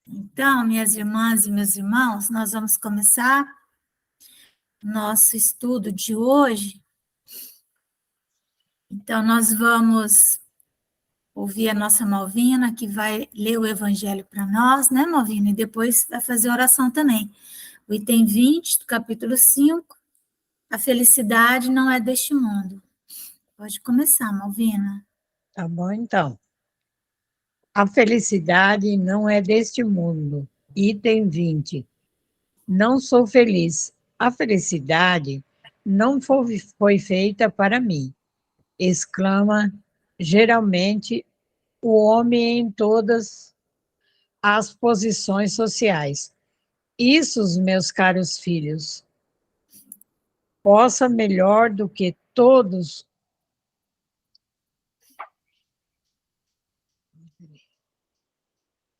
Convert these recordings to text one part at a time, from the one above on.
Então, minhas irmãs e meus irmãos, nós vamos começar nosso estudo de hoje. Então, nós vamos ouvir a nossa Malvina, que vai ler o Evangelho para nós, né, Malvina? E depois vai fazer oração também. O item 20 do capítulo 5, a felicidade não é deste mundo. Pode começar, Malvina. Tá bom, então. A felicidade não é deste mundo. Item 20. Não sou feliz. A felicidade não foi feita para mim, exclama geralmente o homem em todas as posições sociais. Isso, meus caros filhos, possa melhor do que todos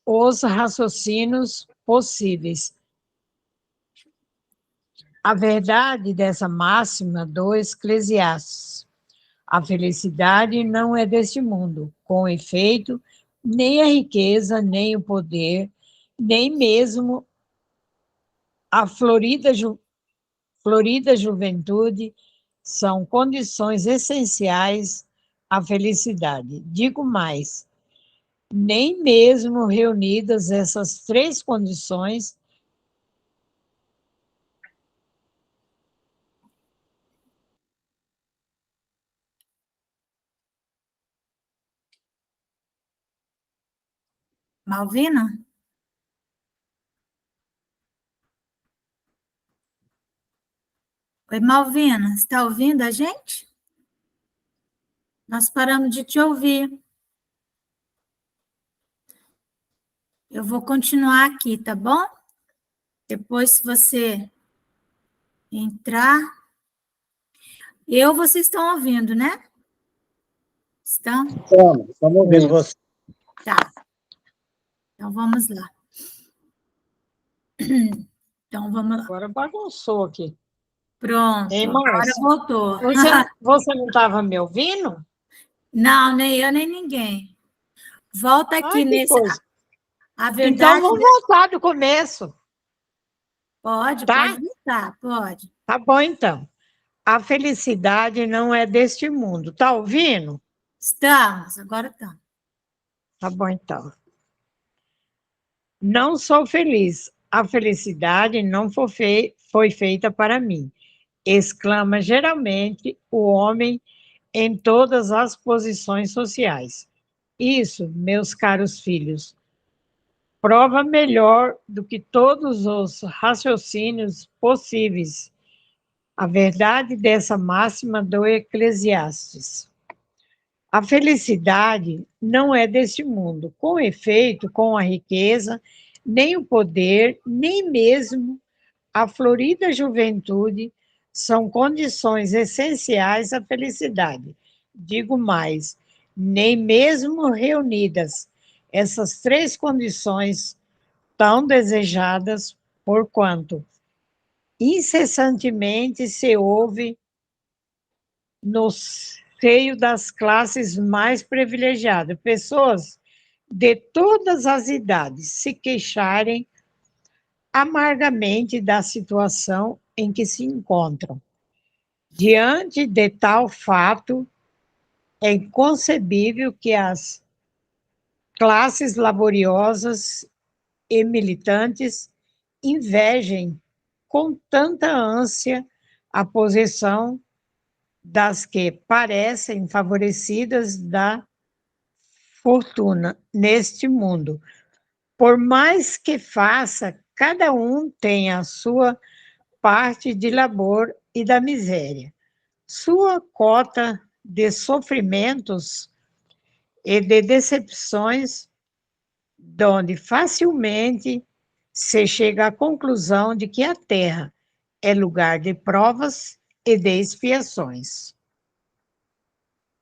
os raciocínios possíveis. A verdade dessa máxima do Eclesiastes: a felicidade não é deste mundo, com efeito, nem a riqueza, nem o poder, nem mesmo a florida juventude são condições essenciais à felicidade. Digo mais, nem mesmo reunidas essas três condições, Malvina? Oi, Malvina, está ouvindo a gente? Nós paramos de te ouvir. Eu vou continuar aqui, tá bom? Depois, se você entrar. Vocês estão ouvindo, né? Estão? Estamos ouvindo você. Tá. Então, vamos lá. Então, vamos lá. agora bagunçou aqui. Pronto, Ei, agora voltou. Você não estava me ouvindo? Não, nem eu, nem ninguém. Volta aqui Ai, que nesse... coisa. A Então, verdade... vamos voltar do começo. Pode, tá? pode voltar, pode. Tá bom, então. A felicidade não é deste mundo. Tá ouvindo? Estamos, agora estamos. Tá bom, então. Não sou feliz. A felicidade não foi feita para mim, exclama geralmente o homem em todas as posições sociais. Isso, meus caros filhos, prova melhor do que todos os raciocínios possíveis a verdade dessa máxima do Eclesiastes. A felicidade não é deste mundo. Com efeito, com a riqueza, nem o poder, nem mesmo a florida juventude são condições essenciais à felicidade. Digo mais, nem mesmo reunidas essas três condições tão desejadas, porquanto incessantemente se ouve no seio das classes mais privilegiadas, pessoas de todas as idades se queixarem amargamente da situação em que se encontram. Diante de tal fato, é inconcebível que as classes laboriosas e militantes invejem com tanta ânsia a posição das que parecem favorecidas da fortuna neste mundo. Por mais que faça, cada um tem a sua parte de labor e da miséria, sua cota de sofrimentos e de decepções, donde facilmente se chega à conclusão de que a terra é lugar de provas e de expiações.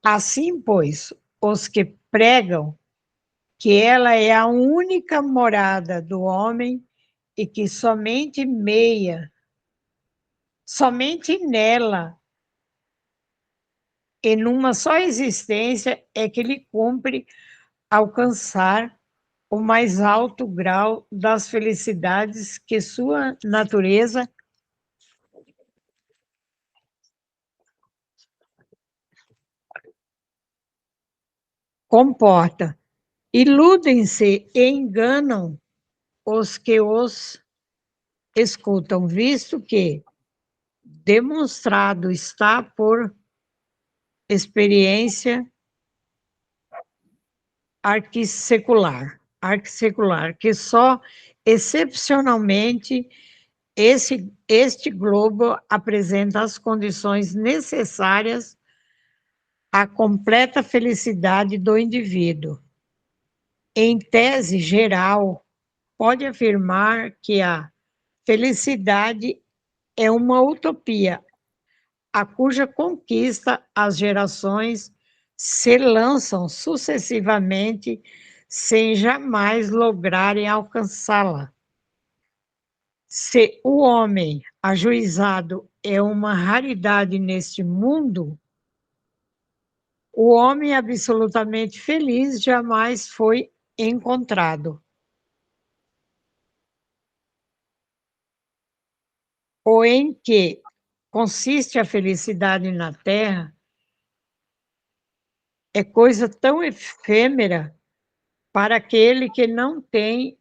Assim, pois, os que pregam que ela é a única morada do homem e que somente nela e numa só existência é que lhe cumpre alcançar o mais alto grau das felicidades que sua natureza comporta. Iludem-se e enganam os que os escutam, visto que demonstrado está por experiência arquissecular, que só excepcionalmente este globo apresenta as condições necessárias à completa felicidade do indivíduo. Em tese geral, pode afirmar que a felicidade é uma utopia, a cuja conquista as gerações se lançam sucessivamente sem jamais lograrem alcançá-la. Se o homem ajuizado é uma raridade neste mundo, o homem absolutamente feliz jamais foi encontrado. Ou em que consiste a felicidade na Terra, é coisa tão efêmera para aquele que não tem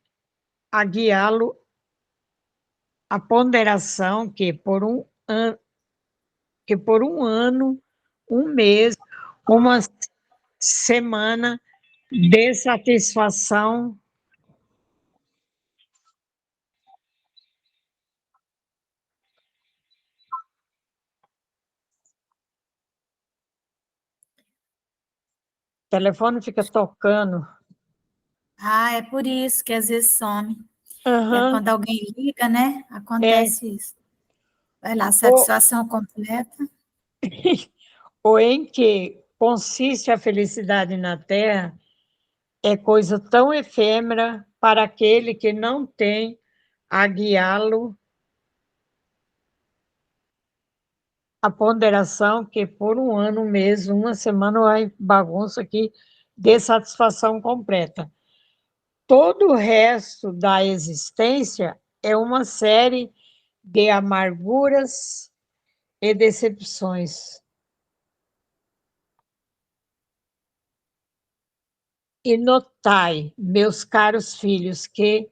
a guiá-lo a ponderação que por um ano, um mês, uma semana de satisfação. O telefone fica tocando. Ah, é por isso que às vezes some. É Aham, quando alguém liga, né? é. Acontece isso. Vai lá, Ou, satisfação completa. ou em que consiste a felicidade na Terra, é coisa tão efêmera para aquele que não tem a guiá-lo a ponderação que por um ano, um mês, uma semana vai bagunça aqui de satisfação completa. Todo o resto da existência é uma série de amarguras e decepções. E notai, meus caros filhos, que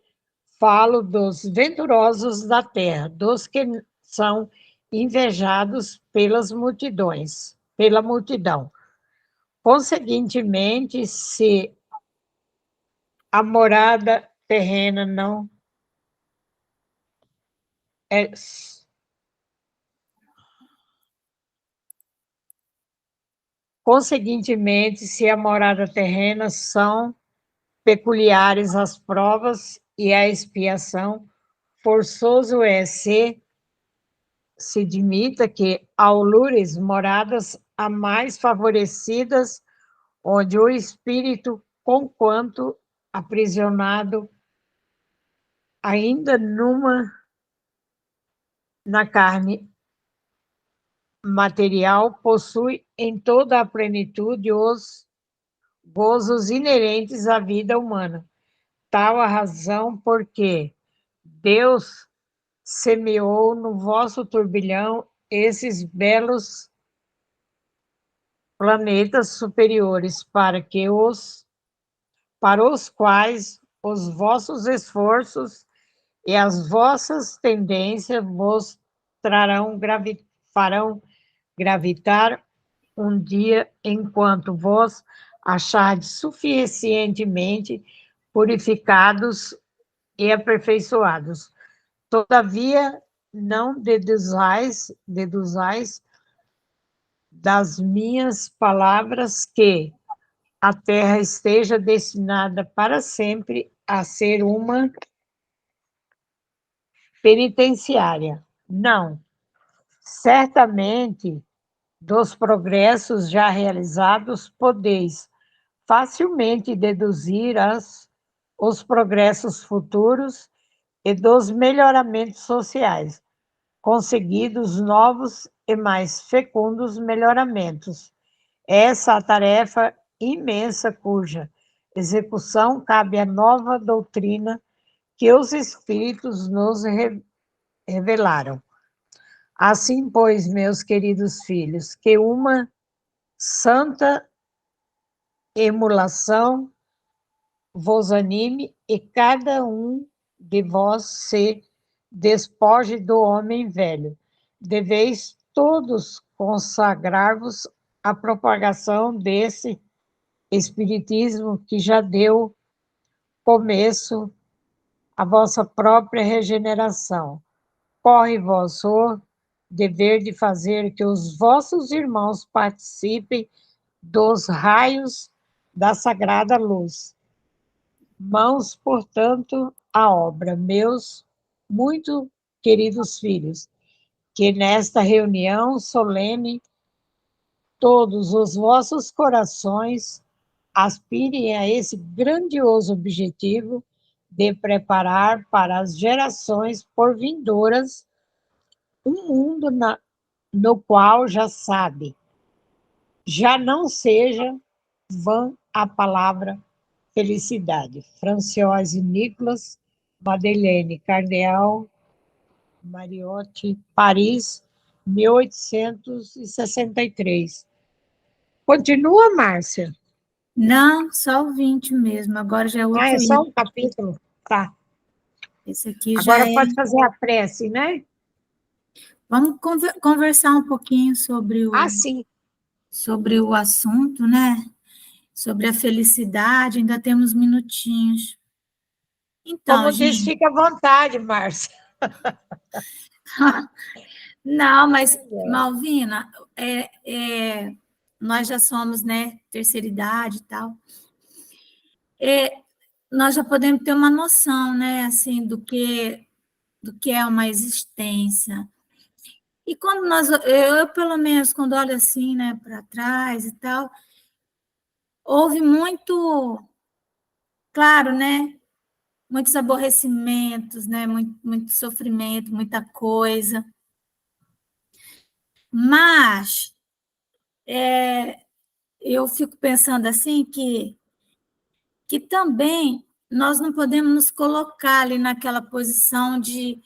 falo dos venturosos da terra, dos que são invejados pelas multidões, pela multidão. Conseguintemente, se a morada terrena não é. Conseguintemente, se a morada terrena são peculiares as provas e a expiação, forçoso é se admita que aulures moradas a mais favorecidas, onde o espírito, conquanto aprisionado ainda na carne material, possui em toda a plenitude os gozos inerentes à vida humana. Tal a razão porque Deus semeou no vosso turbilhão esses belos planetas superiores para os quais os vossos esforços e as vossas tendências vos farão gravitar um dia enquanto vos achardes suficientemente purificados e aperfeiçoados. Todavia, não deduzais das minhas palavras que a terra esteja destinada para sempre a ser uma penitenciária. Não. Certamente, dos progressos já realizados, podeis facilmente deduzir os progressos futuros e dos melhoramentos sociais, conseguidos novos e mais fecundos melhoramentos. Essa a tarefa imensa cuja execução cabe à nova doutrina que os Espíritos nos revelaram. Assim, pois, meus queridos filhos, que uma santa emulação vos anime e cada um de vós se despoje do homem velho. Deveis todos consagrar-vos à propagação desse espiritismo que já deu começo à vossa própria regeneração. Corre vós o dever de fazer que os vossos irmãos participem dos raios da sagrada luz. Mãos, portanto, à obra, meus muito queridos filhos, que nesta reunião solene todos os vossos corações aspirem a esse grandioso objetivo de preparar para as gerações por vindouras um mundo no qual já não seja vã a palavra felicidade. Franciose Nicolas, Madeleine Cardeal, Mariotti, Paris, 1863. Continua, Márcia? Não, só o 20 mesmo, agora já é Ah, outro é só item. um capítulo? Tá. Esse aqui já Agora é. pode fazer a prece, né? Vamos conversar um pouquinho Ah, sim. sobre o assunto, né? Sobre a felicidade, ainda temos minutinhos. Então, Como diz, gente. fica à vontade, Márcia. Não, mas, Malvina, nós já somos, né, terceira idade e tal. Nós já podemos ter uma noção, né, assim, do que é uma existência. E quando eu pelo menos, quando olho assim, né, para trás e tal, houve muito, claro, né, muitos aborrecimentos, né, muito sofrimento, muita coisa. Mas eu fico pensando assim que também nós não podemos nos colocar ali naquela posição de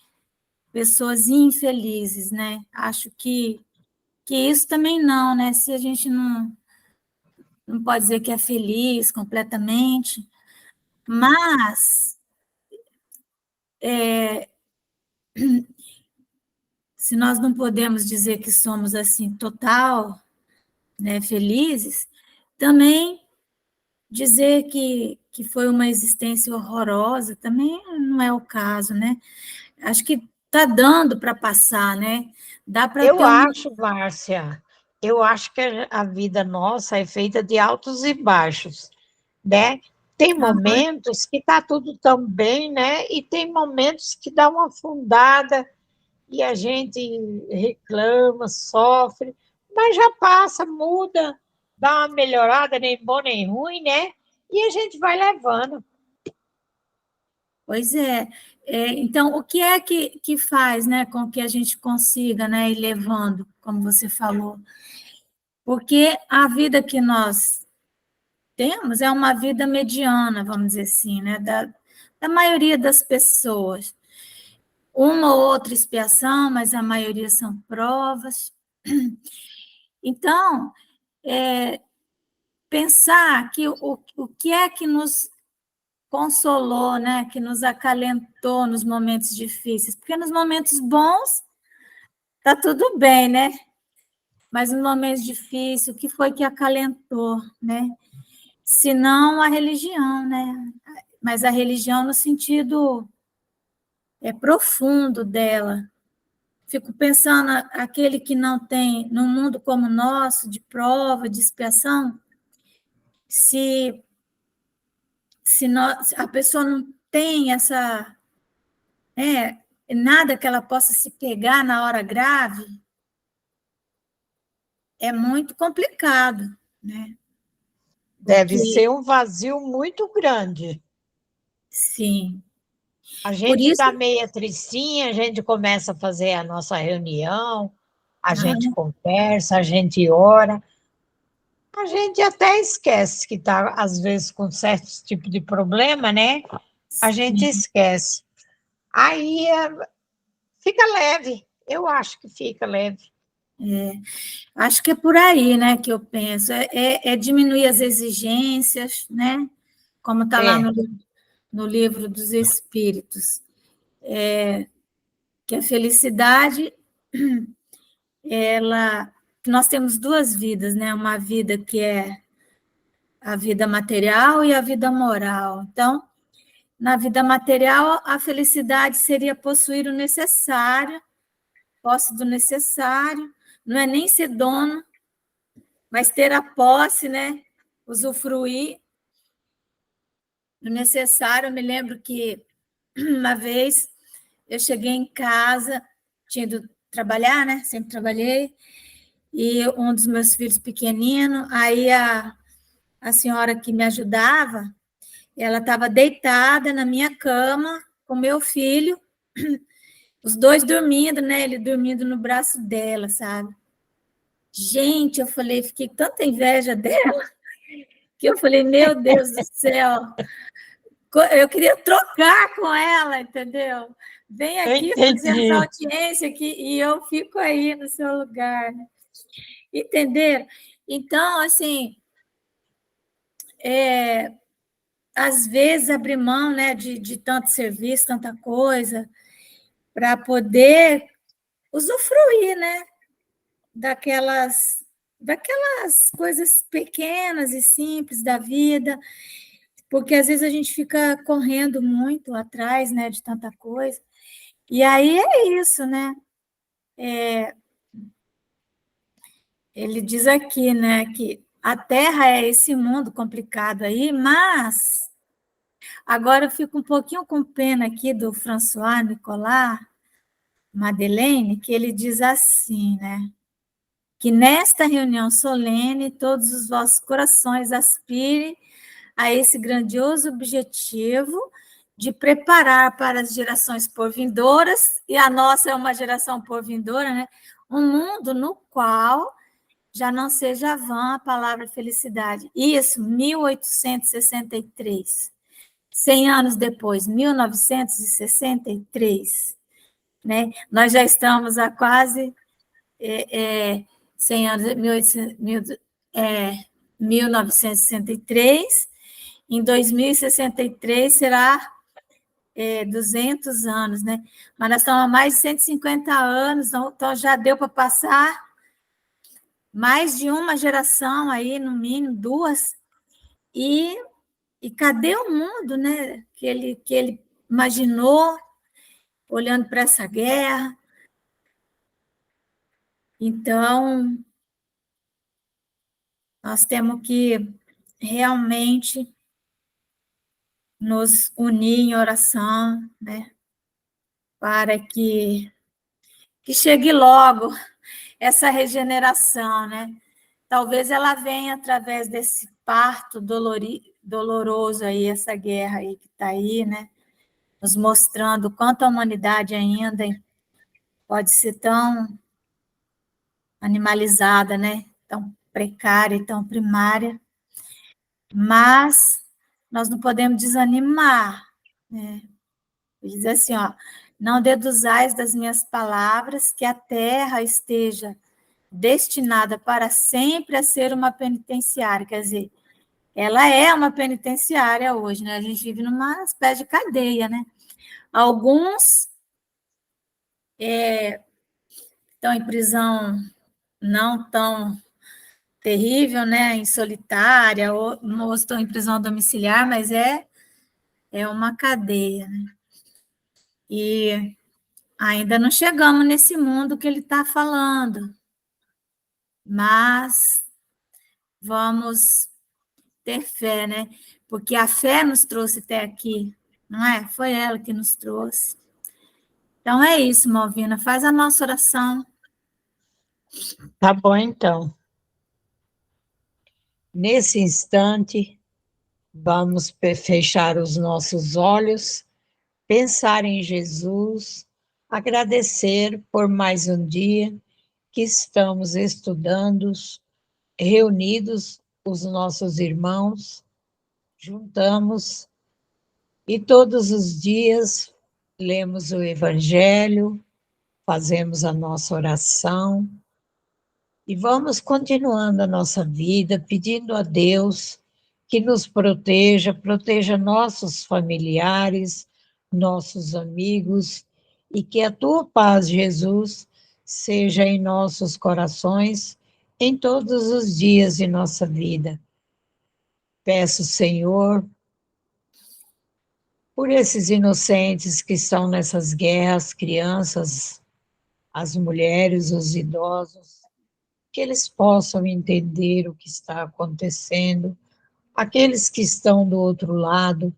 pessoas infelizes, né? Acho que isso também não, né? Se a gente não pode dizer que é feliz completamente, mas se nós não podemos dizer que somos assim total, né, felizes, também dizer que foi uma existência horrorosa também não é o caso, né? Acho que está dando para passar, né? Dá para Eu ter uma. acho, Márcia, eu acho que a vida nossa é feita de altos e baixos, né? Tem momentos que está tudo tão bem, né? E tem momentos que dá uma afundada e a gente reclama, sofre, mas já passa, muda, dá uma melhorada, nem bom nem ruim, né? E a gente vai levando. Pois é. Então, o que é que faz, né, com que a gente consiga, né, ir levando, como você falou? Porque a vida que nós temos é uma vida mediana, vamos dizer assim, né, da maioria das pessoas. Uma ou outra expiação, mas a maioria são provas. Então, pensar que o que é que nos consolou, né, que nos acalentou nos momentos difíceis, porque nos momentos bons tá tudo bem, né? Mas nos momentos difíceis, o que foi que acalentou, né? Se não a religião, né? Mas a religião no sentido profundo dela. Fico pensando aquele que não tem, num mundo como o nosso, de prova, de expiação, se a pessoa não tem nada que ela possa se pegar na hora grave, é muito complicado, né? Deve ser Porque, um vazio muito grande. sim, A por gente isso, está meio tristinha, a gente começa a fazer a nossa reunião, a gente conversa, a gente ora, A gente até esquece que está, às vezes, com certos tipos de problema, né? A gente Sim. esquece. Aí fica leve, eu acho que fica leve. Acho que é por aí, né, que eu penso. É diminuir as exigências, né? Como está lá É, no livro dos Espíritos. Que a felicidade, ela, que nós temos duas vidas, né? Uma vida que é a vida material e a vida moral. Então, na vida material, a felicidade seria possuir o necessário, posse do necessário, não é nem ser dono, mas ter a posse, né? Usufruir do necessário. Eu me lembro que uma vez eu cheguei em casa, tinha ido trabalhar, né? Sempre trabalhei, e um dos meus filhos pequenino, aí a senhora que me ajudava, ela estava deitada na minha cama com meu filho, os dois dormindo, né? Ele dormindo no braço dela, sabe? Gente, eu falei, fiquei com tanta inveja dela, que eu falei, meu Deus do céu, eu queria trocar com ela, entendeu? Vem eu aqui fazer essa entendi. audiência aqui e eu fico aí no seu lugar, né? Entenderam? Então, assim, às vezes abrir mão, né, de tanto serviço, tanta coisa, para poder usufruir, né, daquelas coisas pequenas e simples da vida, porque às vezes a gente fica correndo muito atrás, né, de tanta coisa. E aí é isso, né? Ele diz aqui, né, que a Terra é esse mundo complicado aí, mas agora eu fico um pouquinho com pena aqui do François Nicolas Madeleine, que ele diz assim, né? Que nesta reunião solene todos os vossos corações aspirem a esse grandioso objetivo de preparar para as gerações por vindouras, e a nossa é uma geração por vindoura, né? Um mundo no qual já não seja vã a palavra felicidade. Isso, 1863. 100 anos depois, 1963, né? Nós já estamos há quase 100 anos, 1963. Em 2063 será 200 anos, né? Mas nós estamos há mais de 150 anos, então já deu para passar mais de uma geração aí, no mínimo duas, e, e cadê o mundo, né? Que ele imaginou, olhando para essa guerra. Então, nós temos que realmente nos unir em oração, né? Para que chegue logo essa regeneração, né? Talvez ela venha através desse parto doloroso aí, essa guerra aí que está aí, né? Nos mostrando quanto a humanidade ainda pode ser tão animalizada, né? Tão precária e tão primária, mas nós não podemos desanimar, né? Ele diz assim, ó, não deduzais das minhas palavras que a terra esteja destinada para sempre a ser uma penitenciária, quer dizer, ela é uma penitenciária hoje, né? A gente vive numa espécie de cadeia, né? Alguns estão em prisão não tão terrível, né? Em solitária, ou estão em prisão domiciliar, mas é uma cadeia, né? E ainda não chegamos nesse mundo que ele está falando, mas vamos ter fé, né? Porque a fé nos trouxe até aqui, não é? Foi ela que nos trouxe. Então é isso, Malvina, faz a nossa oração. Tá bom, então. Nesse instante, vamos fechar os nossos olhos, pensar em Jesus, agradecer por mais um dia que estamos estudando, reunidos os nossos irmãos, juntamos e todos os dias lemos o Evangelho, fazemos a nossa oração e vamos continuando a nossa vida, pedindo a Deus que nos proteja, proteja nossos familiares, nossos amigos, e que a tua paz, Jesus, seja em nossos corações em todos os dias de nossa vida. Peço, Senhor, por esses inocentes que estão nessas guerras, crianças, as mulheres, os idosos, que eles possam entender o que está acontecendo, aqueles que estão do outro lado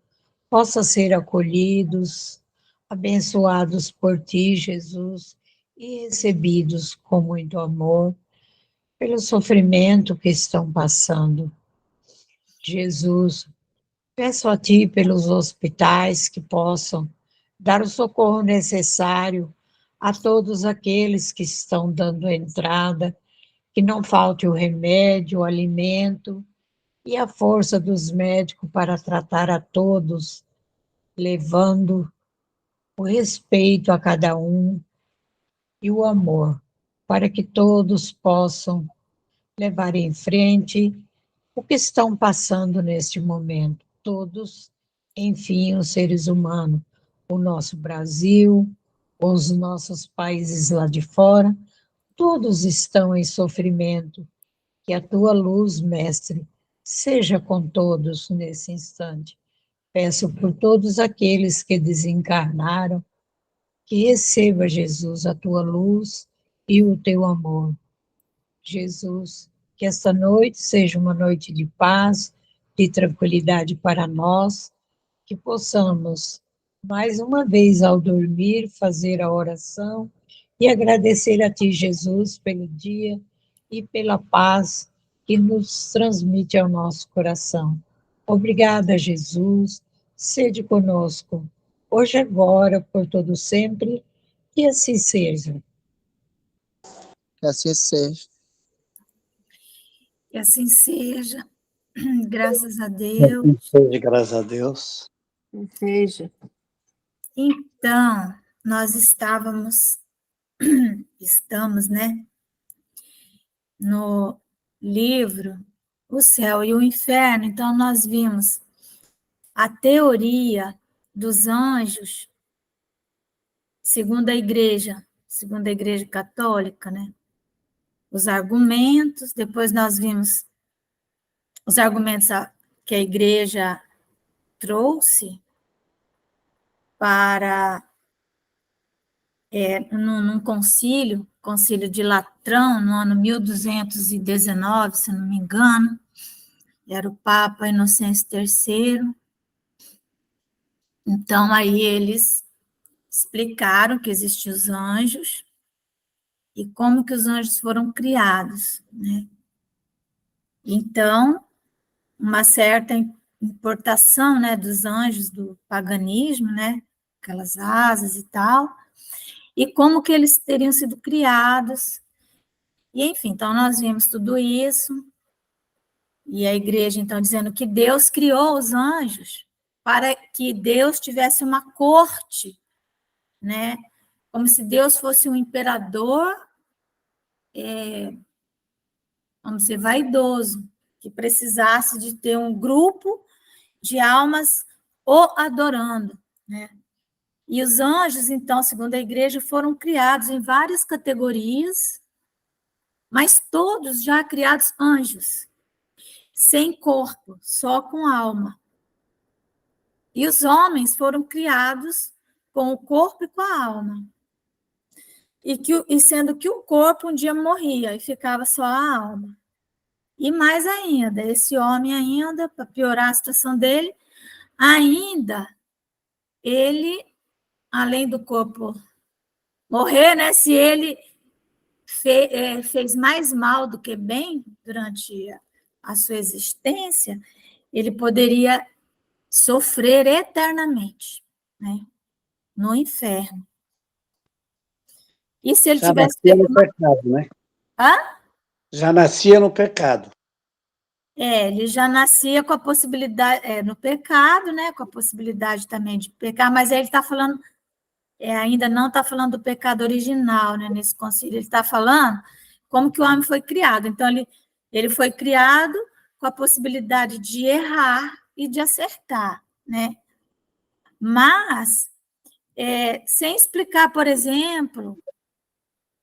possam ser acolhidos, abençoados por ti, Jesus, e recebidos com muito amor pelo sofrimento que estão passando. Jesus, peço a ti pelos hospitais que possam dar o socorro necessário a todos aqueles que estão dando entrada, que não falte o remédio, o alimento e a força dos médicos para tratar a todos, levando o respeito a cada um e o amor, para que todos possam levar em frente o que estão passando neste momento. Todos, enfim, os seres humanos, o nosso Brasil, os nossos países lá de fora, todos estão em sofrimento. Que a tua luz, Mestre, seja com todos nesse instante. Peço por todos aqueles que desencarnaram, que receba, Jesus, a tua luz e o teu amor. Jesus, que esta noite seja uma noite de paz, de tranquilidade para nós, que possamos, mais uma vez ao dormir, fazer a oração e agradecer a ti, Jesus, pelo dia e pela paz que nos transmite ao nosso coração. Obrigada, Jesus, sede conosco, hoje, agora, por todo sempre, e assim seja. Que assim seja. Que assim seja. Graças a Que Deus. assim seja, graças a Deus. Seja. Então, nós estamos, né, no livro O Céu e o Inferno. Então, nós vimos a teoria dos anjos, segundo a Igreja Católica, né? Os argumentos, depois nós vimos os argumentos que a Igreja trouxe para num concílio de Latrão, no ano 1219, se não me engano, era o Papa Inocêncio III. Então, aí eles explicaram que existiam os anjos e como que os anjos foram criados, né? Então, uma certa importação, né, dos anjos do paganismo, né, aquelas asas e tal, e como que eles teriam sido criados. E, enfim, então nós vimos tudo isso, e a igreja, então, dizendo que Deus criou os anjos para que Deus tivesse uma corte, né, como se Deus fosse um imperador, vamos dizer, vaidoso, que precisasse de ter um grupo de almas o adorando, né? E os anjos, então, segundo a igreja, foram criados em várias categorias, mas todos já criados anjos, sem corpo, só com alma. E os homens foram criados com o corpo e com a alma. E sendo que o corpo um dia morria e ficava só a alma. E mais ainda, esse homem ainda, para piorar a situação dele, ainda ele, além do corpo morrer, né, se ele fez mais mal do que bem durante a sua existência, ele poderia sofrer eternamente, né, no inferno. E se ele Já tivesse nascia no pecado, né? Hã? Já nascia no pecado. Ele já nascia com a possibilidade, no pecado, né? Com a possibilidade também de pecar, mas aí ele está falando, ainda não está falando do pecado original, né? Nesse concílio, ele está falando como que o homem foi criado. Então, ele foi criado com a possibilidade de errar e de acertar, né? Mas, sem explicar, por exemplo,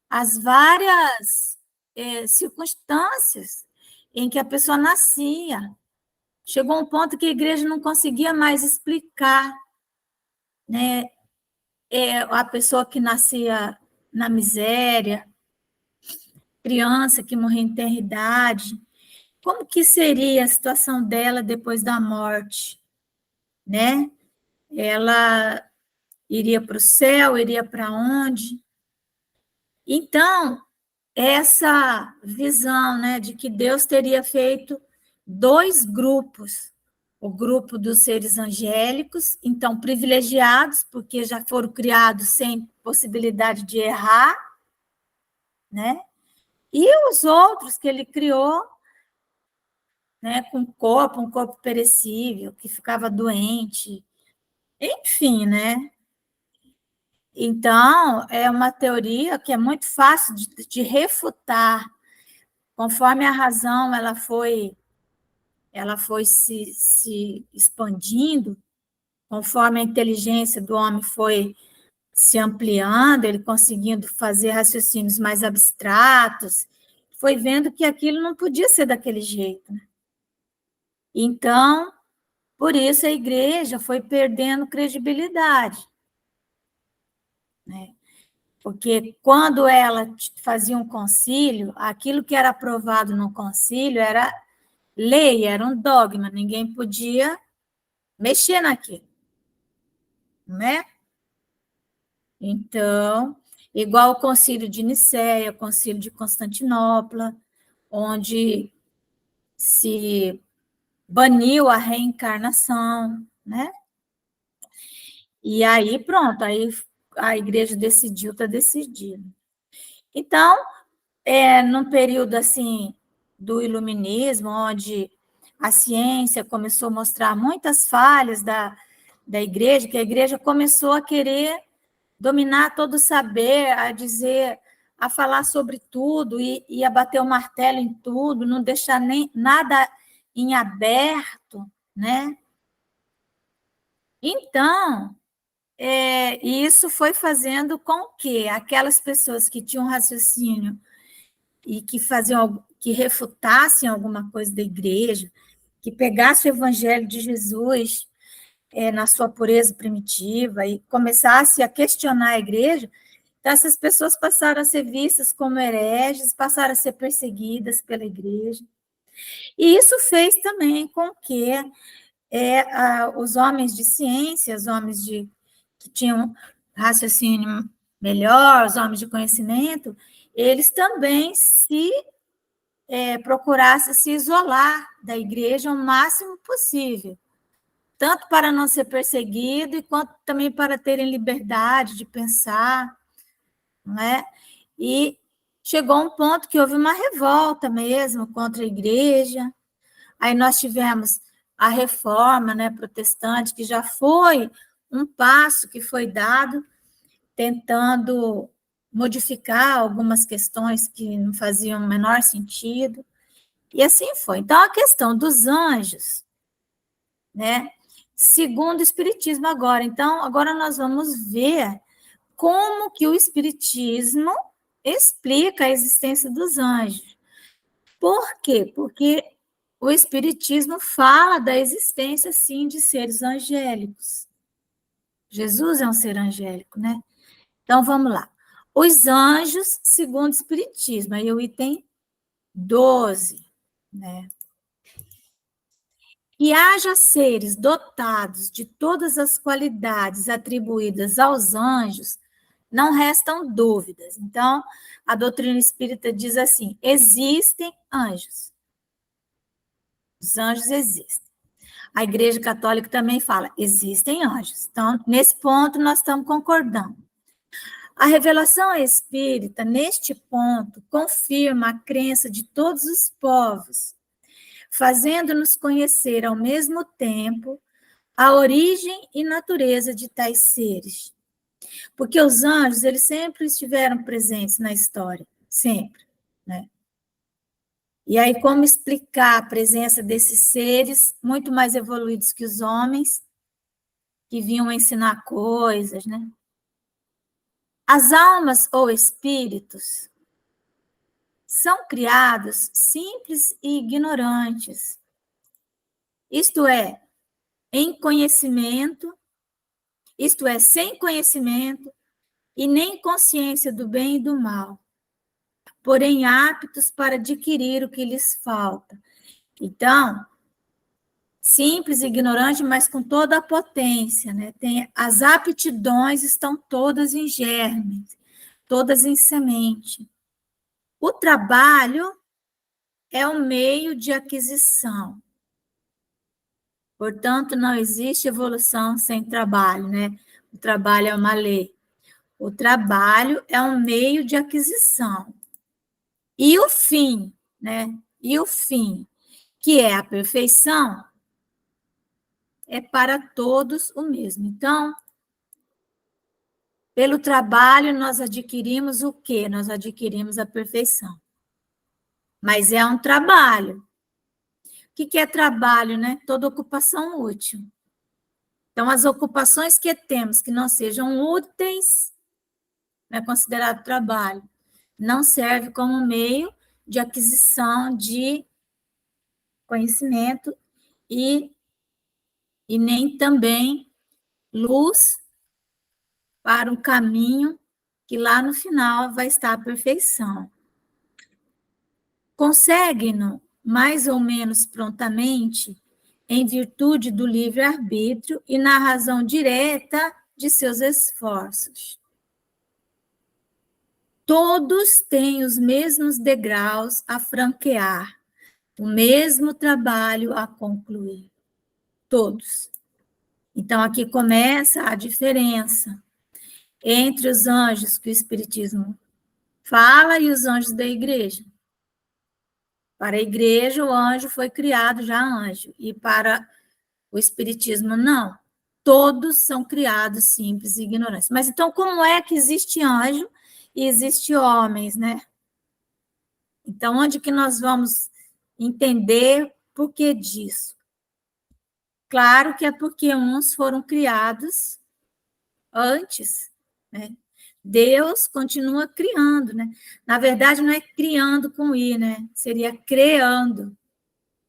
as várias circunstâncias em que a pessoa nascia. Chegou um ponto que a igreja não conseguia mais explicar, né? A pessoa que nascia na miséria, criança que morria em tenra idade, como que seria a situação dela depois da morte, né? Ela iria para o céu, iria para onde? Então, essa visão, né, de que Deus teria feito 2 grupos, o grupo dos seres angélicos, então privilegiados, porque já foram criados sem possibilidade de errar, né? E os outros que ele criou, né, com um corpo perecível, que ficava doente, enfim, né? Então, é uma teoria que é muito fácil de refutar, conforme a razão ela foi se expandindo, conforme a inteligência do homem foi se ampliando, ele conseguindo fazer raciocínios mais abstratos, foi vendo que aquilo não podia ser daquele jeito. Então, por isso a igreja foi perdendo credibilidade, né? Porque quando ela fazia um concílio, aquilo que era aprovado no concílio era lei, era um dogma, ninguém podia mexer naquilo, né? Então, igual o concílio de Nicéia, o concílio de Constantinopla, onde se baniu a reencarnação, né? E aí, pronto, aí a igreja decidiu, está decidido. Então, num período assim do iluminismo, onde a ciência começou a mostrar muitas falhas da igreja, que a igreja começou a querer dominar todo o saber, a falar sobre tudo e a bater o martelo em tudo, não deixar nem nada em aberto, né? Então, isso foi fazendo com que aquelas pessoas que tinham raciocínio e que refutassem alguma coisa da igreja, que pegassem o evangelho de Jesus na sua pureza primitiva e começassem a questionar a igreja, então essas pessoas passaram a ser vistas como hereges, passaram a ser perseguidas pela igreja. E isso fez também com que os homens de ciência, os homens que tinham raciocínio melhor, os homens de conhecimento, eles também procurassem se isolar da igreja o máximo possível, tanto para não ser perseguido, quanto também para terem liberdade de pensar, não é? E chegou um ponto que houve uma revolta mesmo contra a igreja. Aí nós tivemos a reforma, né, protestante, que já foi um passo que foi dado, tentando modificar algumas questões que não faziam o menor sentido. E assim foi. Então, a questão dos anjos, né, segundo o Espiritismo agora. Então, agora nós vamos ver como que o Espiritismo explica a existência dos anjos. Por quê? Porque o Espiritismo fala da existência, sim, de seres angélicos. Jesus é um ser angélico, né? Então, vamos lá. Os anjos, segundo o Espiritismo, aí o item 12, né? Que haja seres dotados de todas as qualidades atribuídas aos anjos, não restam dúvidas. Então, a doutrina espírita diz assim: existem anjos. Os anjos existem. A Igreja Católica também fala: existem anjos. Então, nesse ponto, nós estamos concordando. A revelação espírita, neste ponto, confirma a crença de todos os povos, fazendo-nos conhecer ao mesmo tempo a origem e natureza de tais seres. Porque os anjos, eles sempre estiveram presentes na história, sempre, né? E aí, como explicar a presença desses seres muito mais evoluídos que os homens, que vinham ensinar coisas, né? As almas ou espíritos são criados simples e ignorantes, isto é, sem conhecimento e nem consciência do bem e do mal, porém aptos para adquirir o que lhes falta. Então, simples e ignorante, mas com toda a potência, né? As aptidões estão todas em germes, todas em semente. O trabalho é o meio de aquisição. Portanto, não existe evolução sem trabalho, né? O trabalho é uma lei. O trabalho é um meio de aquisição. E o fim, né? E o fim, que é a perfeição, é para todos o mesmo. Então, pelo trabalho, nós adquirimos o quê? Nós adquirimos a perfeição. Mas é um trabalho. O que é trabalho, né? Toda ocupação útil. Então, as ocupações que temos que não sejam úteis, não é considerado trabalho. Não serve como meio de aquisição de conhecimento e nem também luz para um caminho que lá no final vai estar a perfeição. Conseguem-no, mais ou menos prontamente, em virtude do livre-arbítrio e na razão direta de seus esforços. Todos têm os mesmos degraus a franquear, o mesmo trabalho a concluir. Todos. Então, aqui começa a diferença entre os anjos que o Espiritismo fala e os anjos da igreja. Para a igreja, o anjo foi criado já anjo, e para o Espiritismo, não. Todos são criados simples e ignorantes. Mas então, como é que existe anjo e existe homens, né? Então, onde que nós vamos entender por que disso? Claro que é porque uns foram criados antes, né? Deus continua criando, né? Na verdade, não é criando com I, né? Seria criando.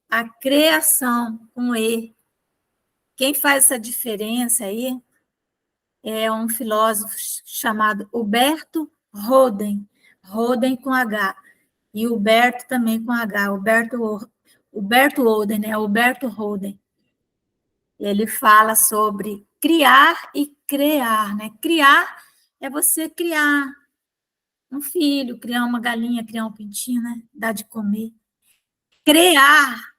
A criação com E. Quem faz essa diferença aí é um filósofo chamado Huberto Roden. Roden com H. E Huberto também com H. Huberto Roden, né? Huberto Roden. Ele fala sobre criar e criar, né? Criar é você criar um filho, criar uma galinha, criar um pintinho, né? Dar de comer. Criar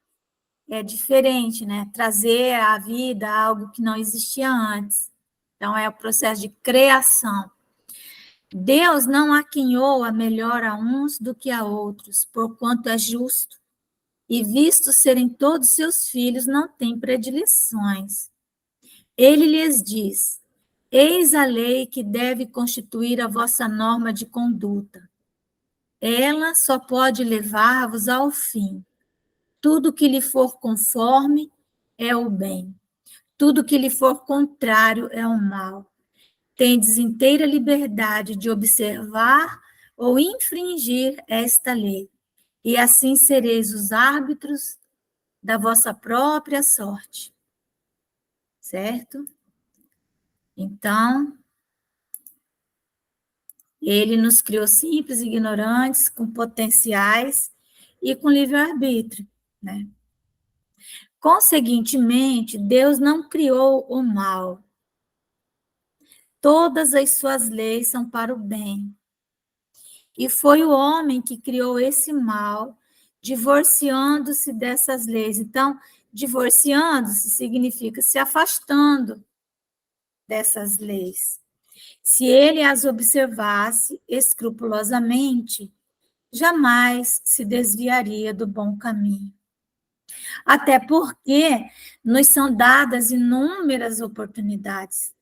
é diferente, né? Trazer à vida algo que não existia antes. Então, é o processo de criação. Deus não aquinhou a melhor a uns do que a outros, porquanto é justo. E visto serem todos seus filhos, não tem predileções. Ele lhes diz: eis a lei que deve constituir a vossa norma de conduta. Ela só pode levar-vos ao fim. Tudo que lhe for conforme é o bem. Tudo que lhe for contrário é o mal. Tendes inteira liberdade de observar ou infringir esta lei, e assim sereis os árbitros da vossa própria sorte. Certo? Então, ele nos criou simples, ignorantes, com potenciais e com livre-arbítrio, né? Conseguintemente, Deus não criou o mal. Todas as suas leis são para o bem. E foi o homem que criou esse mal, divorciando-se dessas leis. Então, divorciando-se significa se afastando dessas leis. Se ele as observasse escrupulosamente, jamais se desviaria do bom caminho. Até porque nos são dadas inúmeras oportunidades.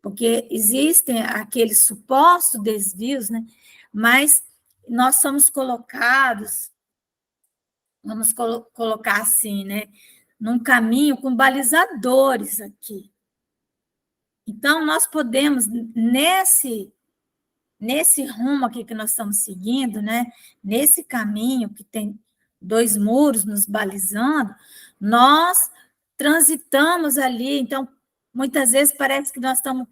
Porque existem aqueles supostos desvios, né? Mas nós somos colocados, vamos colocar assim, né? Num caminho com balizadores aqui. Então, nós podemos, nesse rumo aqui que nós estamos seguindo, né? Nesse caminho que tem 2 muros nos balizando, nós transitamos ali. Então, muitas vezes parece que nós estamos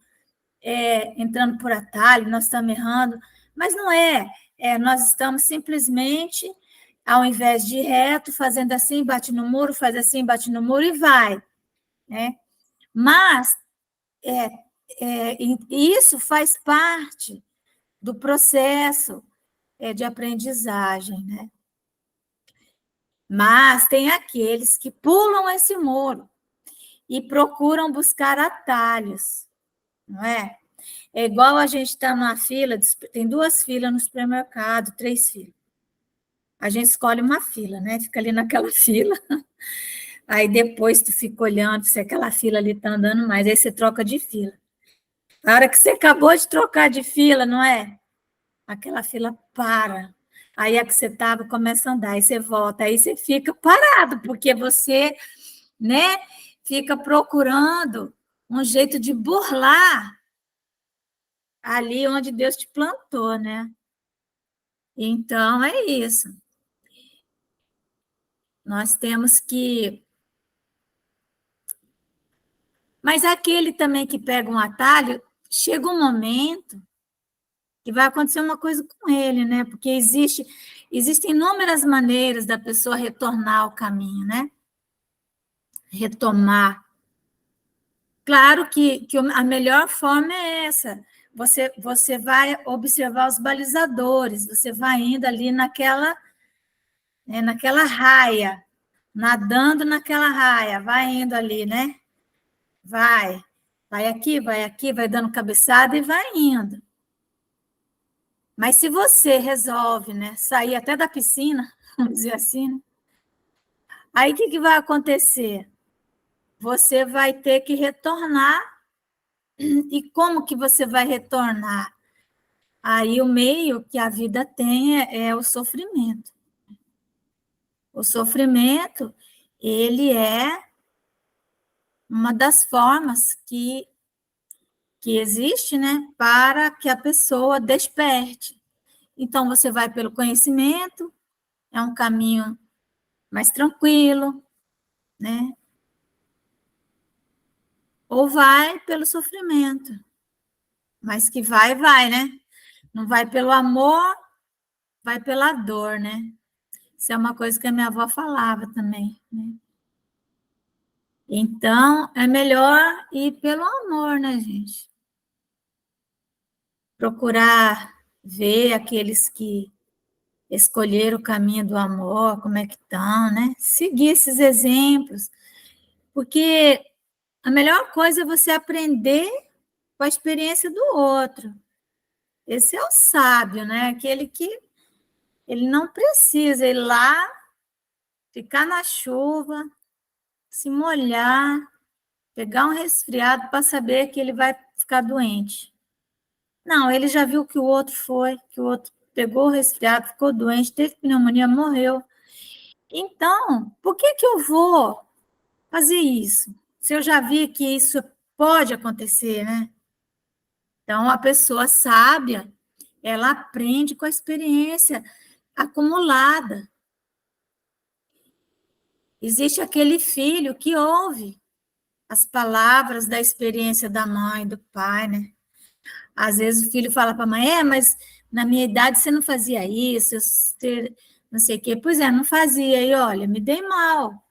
entrando por atalho, nós estamos errando, mas não é. Nós estamos simplesmente, ao invés de ir reto, fazendo assim, bate no muro, faz assim, bate no muro e vai. Né? Mas isso faz parte do processo de aprendizagem, né? Mas tem aqueles que pulam esse muro e procuram buscar atalhos, não é? É igual a gente está numa fila, tem 2 filas no supermercado, 3 filas. A gente escolhe uma fila, né? Fica ali naquela fila. Aí depois tu fica olhando se aquela fila ali está andando mais, aí você troca de fila. Na hora que você acabou de trocar de fila, não é? Aquela fila para. Aí a que você estava começa a andar, aí você volta, aí você fica parado, porque você, né, fica procurando um jeito de burlar ali onde Deus te plantou, né? Então, é isso. Nós temos que... Mas aquele também que pega um atalho, chega um momento que vai acontecer uma coisa com ele, né? Porque existem inúmeras maneiras da pessoa retornar ao caminho, né? Retomar. Claro que a melhor forma é essa. Você vai observar os balizadores, você vai indo ali naquela raia, nadando naquela raia, vai indo ali, né? Vai aqui, vai dando cabeçada e vai indo. Mas se você resolve, né, sair até da piscina, vamos dizer assim, né? Aí o que vai acontecer? Você vai ter que retornar. E como que você vai retornar? Aí o meio que a vida tem é o sofrimento. O sofrimento, ele é uma das formas que existe, né, para que a pessoa desperte. Então, você vai pelo conhecimento, é um caminho mais tranquilo, né? Ou vai pelo sofrimento, mas que vai, né? Não vai pelo amor, vai pela dor, né? Isso é uma coisa que a minha avó falava também, né? Então, é melhor ir pelo amor, né, gente? Procurar ver aqueles que escolheram o caminho do amor, como é que estão, né? Seguir esses exemplos, porque a melhor coisa é você aprender com a experiência do outro. Esse é o sábio, né? Aquele que ele não precisa ir lá, ficar na chuva, se molhar, pegar um resfriado para saber que ele vai ficar doente. Não, ele já viu que o outro foi, que o outro pegou o resfriado, ficou doente, teve pneumonia, morreu. Então, por que eu vou fazer isso? Se eu já vi que isso pode acontecer, né? Então, a pessoa sábia, ela aprende com a experiência acumulada. Existe aquele filho que ouve as palavras da experiência da mãe, do pai, né? Às vezes o filho fala para a mãe, mas na minha idade você não fazia isso, não sei o quê. Pois é, não fazia, e olha, me dei mal.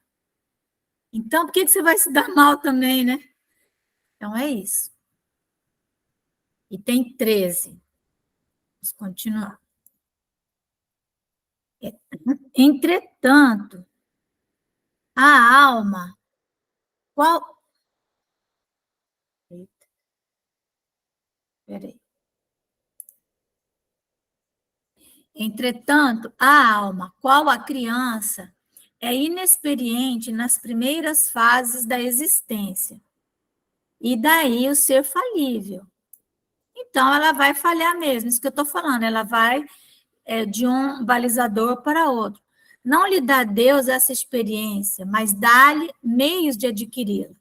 Então, por que você vai se dar mal também, né? Então, é isso. E tem 13. Vamos continuar. Entretanto, a alma, qual... Peraí. Entretanto, a alma, qual a criança é inexperiente nas primeiras fases da existência. E daí o ser falível. Então, ela vai falhar mesmo, isso que eu estou falando, ela vai de um balizador para outro. Não lhe dá Deus essa experiência, mas dá-lhe meios de adquiri-la.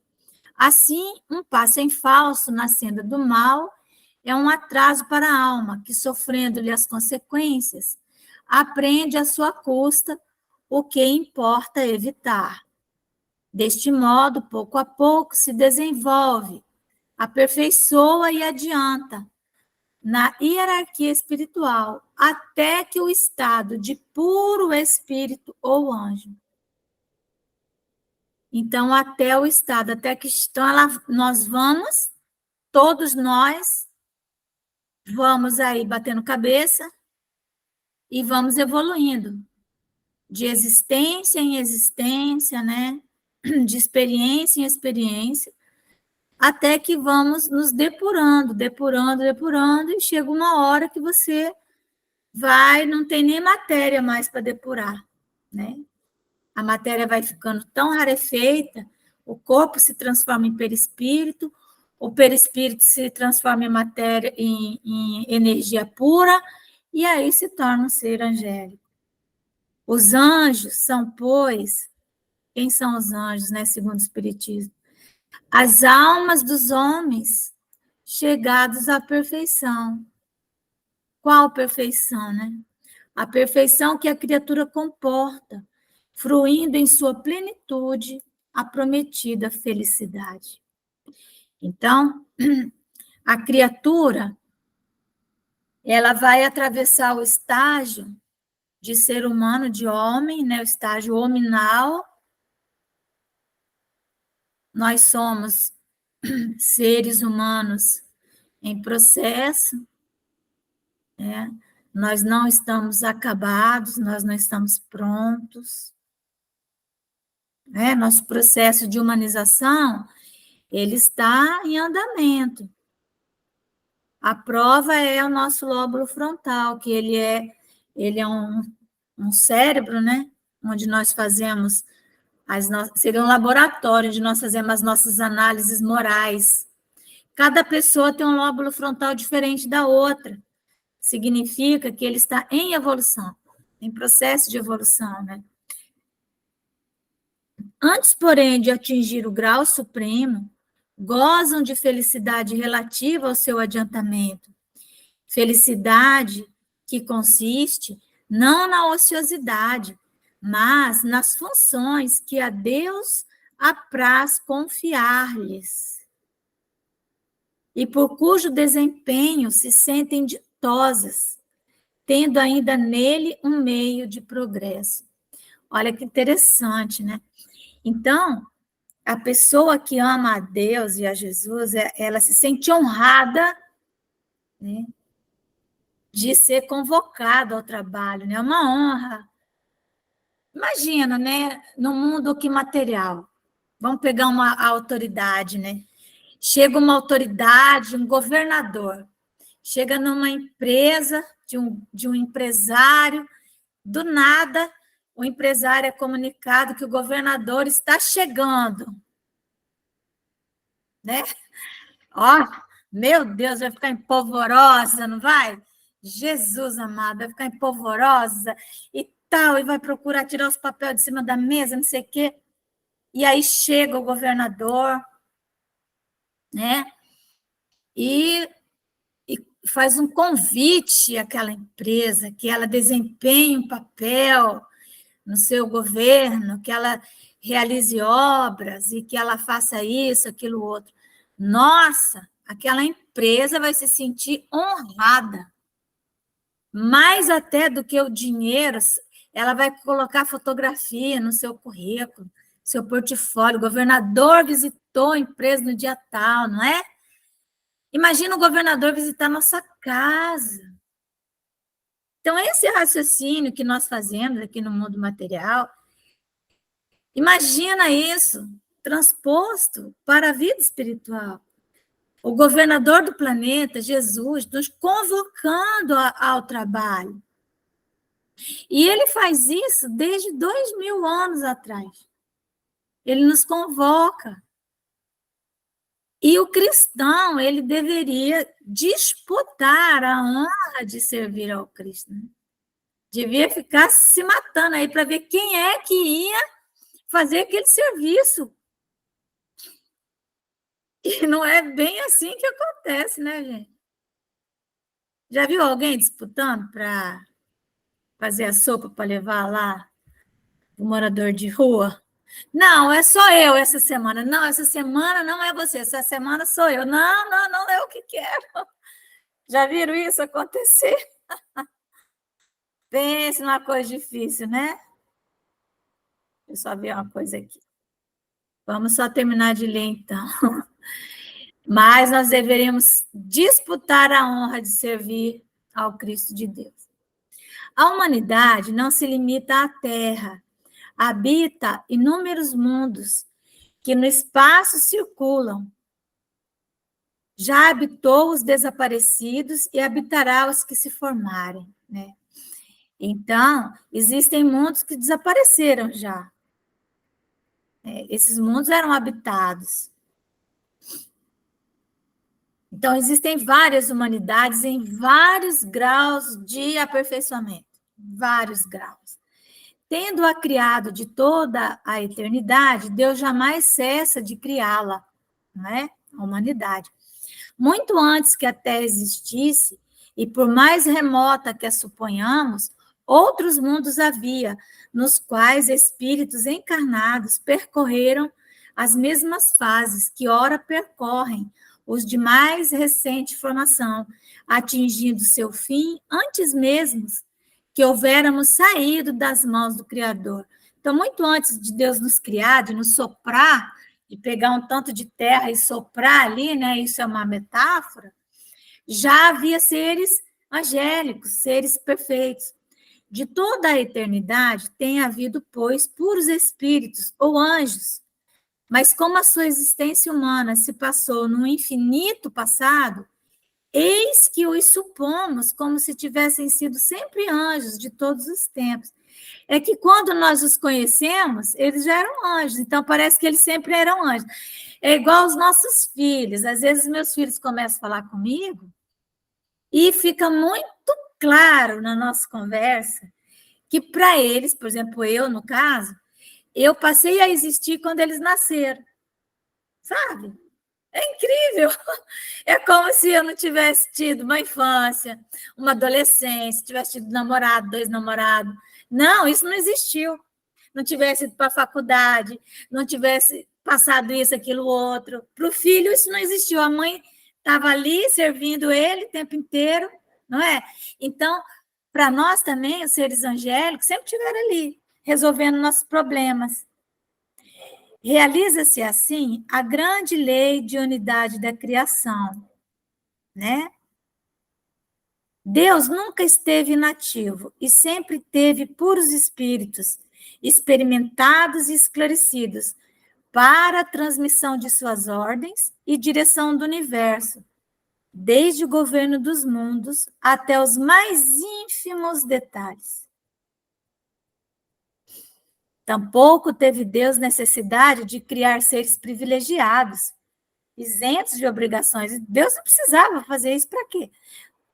Assim, um passo em falso na senda do mal é um atraso para a alma, que, sofrendo-lhe as consequências, aprende à sua custa o que importa evitar. Deste modo, pouco a pouco, se desenvolve, aperfeiçoa e adianta na hierarquia espiritual, até que o estado de puro espírito ou anjo. Então, até o estado, até que nós vamos, todos nós, vamos aí batendo cabeça e vamos evoluindo, de existência em existência, né? De experiência em experiência, até que vamos nos depurando, e chega uma hora que você não tem nem matéria mais para depurar, né? A matéria vai ficando tão rarefeita, o corpo se transforma em perispírito, o perispírito se transforma em matéria, em energia pura, e aí se torna um ser angélico. Os anjos são, pois, quem são os anjos, né, segundo o Espiritismo? As almas dos homens chegados à perfeição. Qual perfeição, né? A perfeição que a criatura comporta, fruindo em sua plenitude a prometida felicidade. Então, a criatura, ela vai atravessar o estágio de ser humano, de homem, né? O estágio hominal. Nós somos seres humanos em processo, né? Nós não estamos acabados, nós não estamos prontos. Né? Nosso processo de humanização, ele está em andamento. A prova é o nosso lóbulo frontal, que ele é um cérebro, né? Onde nós fazemos, seria um laboratório onde nós fazemos as nossas análises morais. Cada pessoa tem um lóbulo frontal diferente da outra. Significa que ele está em evolução, em processo de evolução, né? Antes, porém, de atingir o grau supremo, gozam de felicidade relativa ao seu adiantamento. Felicidade que consiste não na ociosidade, mas nas funções que a Deus apraz confiar-lhes, e por cujo desempenho se sentem ditosas, tendo ainda nele um meio de progresso. Olha que interessante, né? Então, a pessoa que ama a Deus e a Jesus, ela se sente honrada, né, de ser convocado ao trabalho, né? É uma honra. Imagina, né? No mundo que material. Vamos pegar uma autoridade, né? Chega uma autoridade, um governador, chega numa empresa, de um empresário, do nada, o empresário é comunicado que o governador está chegando. Né? Ó, meu Deus, vai ficar empolvorosa, não vai? Jesus amado, vai ficar empolvorosa e tal, e vai procurar tirar os papéis de cima da mesa, não sei o quê. E aí chega o governador, né? E faz um convite àquela empresa, que ela desempenhe um papel no seu governo, que ela realize obras e que ela faça isso, aquilo, outro. Nossa, aquela empresa vai se sentir honrada. Mais até do que o dinheiro, ela vai colocar fotografia no seu currículo, seu portfólio. O governador visitou a empresa no dia tal, não é? Imagina o governador visitar nossa casa. Então, esse raciocínio que nós fazemos aqui no mundo material, imagina isso transposto para a vida espiritual. O governador do planeta, Jesus, nos convocando ao trabalho. E ele faz isso desde 2000 anos atrás. Ele nos convoca. E o cristão, ele deveria disputar a honra de servir ao Cristo. Né? Devia ficar se matando aí para ver quem é que ia fazer aquele serviço. E não é bem assim que acontece, né, gente? Já viu alguém disputando para fazer a sopa para levar lá o morador de rua? Não, é só eu essa semana. Não, essa semana não é você, essa semana sou eu. Não, não, não é o que quero. Já viram isso acontecer? Pense numa coisa difícil, né? Deixa eu só ver uma coisa aqui. Vamos só terminar de ler, então. Mas nós deveríamos disputar a honra de servir ao Cristo de Deus. A humanidade não se limita à Terra, habita inúmeros mundos que no espaço circulam. Já habitou os desaparecidos e habitará os que se formarem, né? Então, existem mundos que desapareceram já. Esses mundos eram habitados. Então, existem várias humanidades em vários graus de aperfeiçoamento. Vários graus. Tendo-a criado de toda a eternidade, Deus jamais cessa de criá-la, né? A humanidade. Muito antes que a Terra existisse, e por mais remota que a suponhamos, outros mundos havia, nos quais espíritos encarnados percorreram as mesmas fases que ora percorrem os de mais recente formação, atingindo seu fim antes mesmo que houvéramos saído das mãos do Criador. Então, muito antes de Deus nos criar, de nos soprar, de pegar um tanto de terra e soprar ali, né? Isso é uma metáfora. Já havia seres angélicos, seres perfeitos. De toda a eternidade tem havido, pois, puros espíritos ou anjos. Mas como a sua existência humana se passou no infinito passado, eis que os supomos como se tivessem sido sempre anjos de todos os tempos. É que quando nós os conhecemos, eles já eram anjos, então parece que eles sempre eram anjos. É igual os nossos filhos. Às vezes meus filhos começam a falar comigo e fica muito claro na nossa conversa que para eles, por exemplo, eu, no caso, eu passei a existir quando eles nasceram, sabe? É incrível. É como se eu não tivesse tido uma infância, uma adolescência, tivesse tido namorado, 2 namorados. Não, isso não existiu. Não tivesse ido para a faculdade, não tivesse passado isso, aquilo, outro. Para o filho, isso não existiu. A mãe estava ali servindo ele o tempo inteiro, não é? Então, para nós também, os seres angélicos sempre estiveram ali, resolvendo nossos problemas. Realiza-se assim a grande lei de unidade da criação, né? Deus nunca esteve inativo e sempre teve puros espíritos, experimentados e esclarecidos, para a transmissão de suas ordens e direção do universo, desde o governo dos mundos até os mais ínfimos detalhes. Tampouco teve Deus necessidade de criar seres privilegiados, isentos de obrigações. Deus não precisava fazer isso para quê?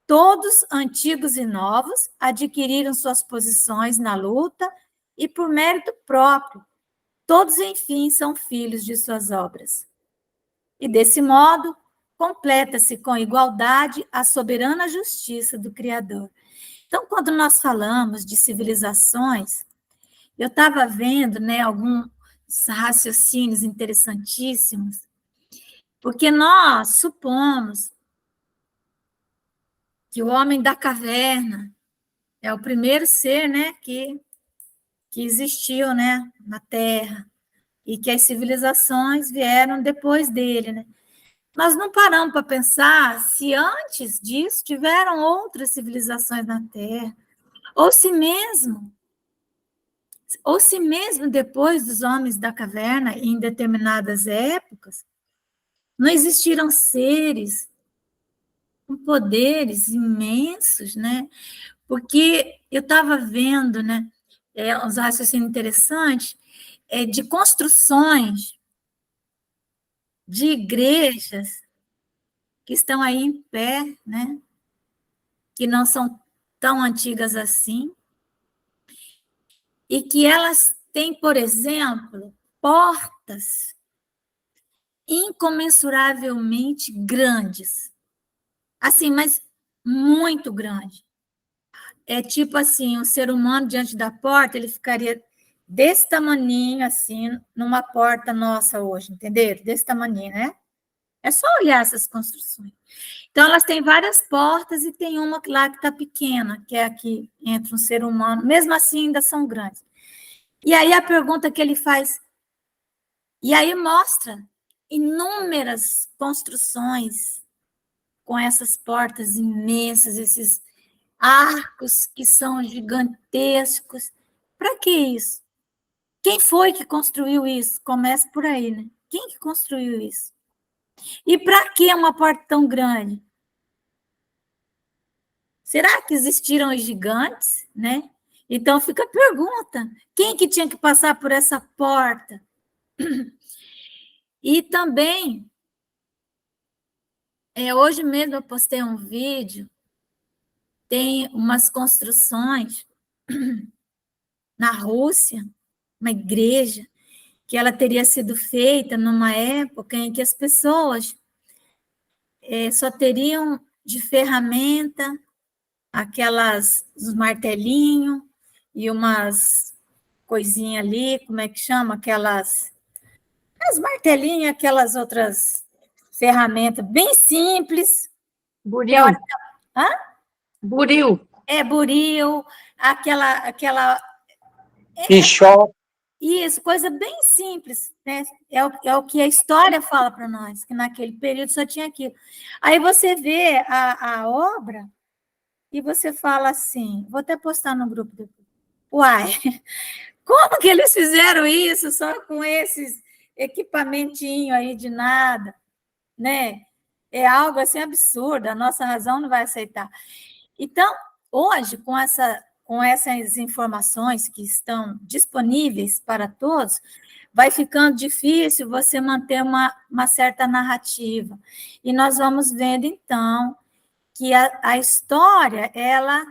Todos, antigos e novos, adquiriram suas posições na luta e por mérito próprio. Todos, enfim, são filhos de suas obras. E, desse modo, completa-se com igualdade a soberana justiça do Criador. Então, quando nós falamos de civilizações, eu estava vendo, né, alguns raciocínios interessantíssimos, porque nós supomos que o homem da caverna é o primeiro ser, né, que existiu, né, na Terra, e que as civilizações vieram depois dele, né? Nós não paramos para pensar se antes disso tiveram outras civilizações na Terra, ou se mesmo depois dos homens da caverna, em determinadas épocas, não existiram seres com poderes imensos, né? porque eu estava vendo, né, uns raciocínios interessantes de construções de igrejas que estão aí em pé, né, que não são tão antigas assim, e que elas têm, por exemplo, portas incomensuravelmente grandes, assim, mas muito grande. É tipo assim, o ser humano diante da porta, ele ficaria desse tamaninho, assim, numa porta nossa hoje, entenderam? Desse tamaninho, né? É só olhar essas construções. Então, elas têm várias portas e tem uma lá que está pequena, que é aqui entre um ser humano. Mesmo assim, ainda são grandes. E aí a pergunta que ele faz, e aí mostra inúmeras construções com essas portas imensas, esses arcos que são gigantescos. Para que isso? Quem foi que construiu isso? Começa por aí, né? Quem que construiu isso? E para que uma porta tão grande? Será que existiram os gigantes, né? Então fica a pergunta: quem que tinha que passar por essa porta? E também, hoje mesmo eu postei um vídeo, tem umas construções na Rússia, uma igreja, que ela teria sido feita numa época em que as pessoas só teriam de ferramenta os martelinhos e umas coisinhas ali, como é que chama? As martelinhas, aquelas outras ferramentas bem simples. Buril. Hã? Buril. Buril, aquela Enxó. Isso, coisa bem simples, né? É o que a história fala para nós, que naquele período só tinha aquilo. Aí você vê a obra e você fala assim, vou até postar no grupo depois. Uai, como que eles fizeram isso só com esses equipamentinhos aí de nada, né? É algo assim absurdo, a nossa razão não vai aceitar. Então, hoje, com essas informações que estão disponíveis para todos, vai ficando difícil você manter uma certa narrativa. E nós vamos vendo, então, que a história, ela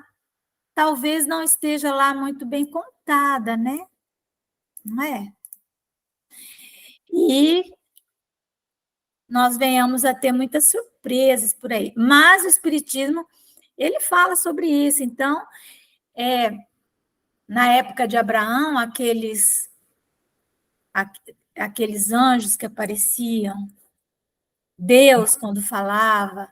talvez não esteja lá muito bem contada, né? Não é? E nós venhamos a ter muitas surpresas por aí. Mas o Espiritismo, ele fala sobre isso. Então, na época de Abraão, aqueles anjos que apareciam, Deus, quando falava,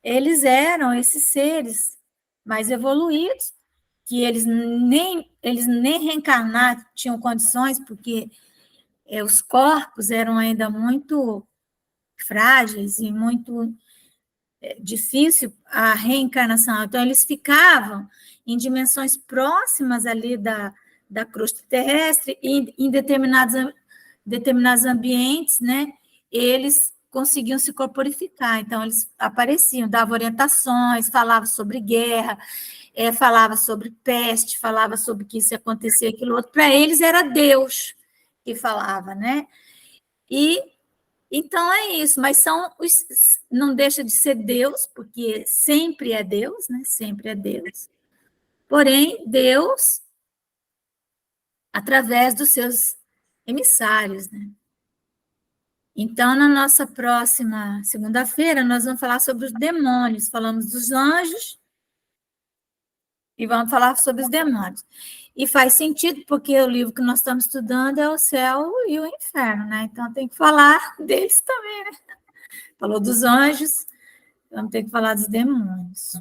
eles eram esses seres mais evoluídos, que eles nem reencarnar tinham condições, porque os corpos eram ainda muito frágeis e muito difícil a reencarnação. Então, eles ficavam em dimensões próximas ali da crosta terrestre e em determinados ambientes, né, eles conseguiam se corporificar. Então, eles apareciam, davam orientações, falavam sobre guerra, falava sobre peste, falava sobre que isso ia acontecer, aquilo outro. Para eles era Deus que falava, né? E então é isso, mas não deixa de ser Deus, porque sempre é Deus, né? Sempre é Deus. Porém, Deus através dos seus emissários, né? Então, na nossa próxima segunda-feira, nós vamos falar sobre os demônios. Falamos dos anjos e vamos falar sobre os demônios. E faz sentido, porque o livro que nós estamos estudando é o céu e o inferno, né? Então, tem que falar deles também, né? Falou dos anjos, vamos ter que falar dos demônios.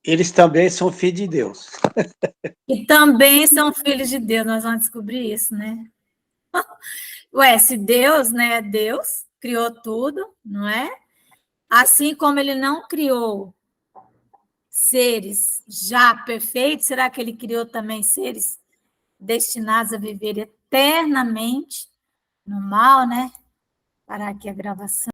Eles também são filhos de Deus. E também são filhos de Deus, nós vamos descobrir isso, né? Ué, se Deus, né, Deus criou tudo, não é? Assim como ele não criou seres já perfeitos, será que ele criou também seres destinados a viver eternamente no mal, né? Parar aqui a gravação.